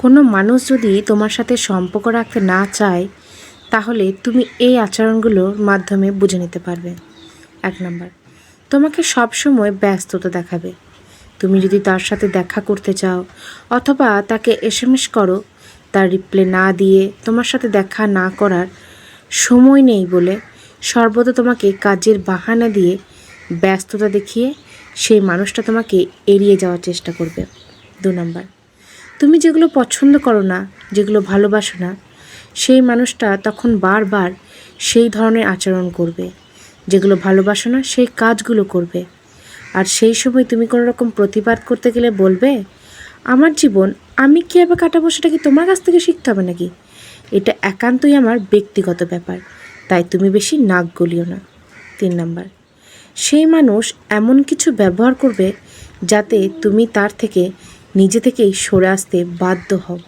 কোনো মানুষ যদি তোমার সাথে সম্পর্ক রাখতে না চায়, তাহলে তুমি এই আচরণগুলোর মাধ্যমে বুঝে নিতে পারবে। 1 নাম্বার, তোমাকে সবসময় ব্যস্ততা দেখাবে। তুমি যদি তার সাথে দেখা করতে চাও অথবা তাকে এসএমএস করো, তার রিপ্লাই না দিয়ে তোমার সাথে দেখা না করার সময় নেই বলে সর্বদা তোমাকে কাজের বাহানা দিয়ে ব্যস্ততা দেখিয়ে সেই মানুষটা তোমাকে এড়িয়ে যাওয়ার চেষ্টা করবে। 2 নাম্বার, তুমি যেগুলো পছন্দ করো না, যেগুলো ভালোবাসো না, সেই মানুষটা তখন বারবার সেই ধরনের আচরণ করবে। যেগুলো ভালোবাসো না সেই কাজগুলো করবে। আর সেই সময় তুমি কোনো রকম প্রতিবাদ করতে গেলে বলবে, আমার জীবন আমি কীভাবে কাটাবো সেটা কি তোমার কাছ থেকে শিখতে হবে নাকি? এটা একান্তই আমার ব্যক্তিগত ব্যাপার, তাই তুমি বেশি নাক গলিও না। 3 নাম্বার, সেই মানুষ এমন কিছু ব্যবহার করবে যাতে তুমি তার থেকে নিজে থেকেই সরে আসতে বাধ্য হও।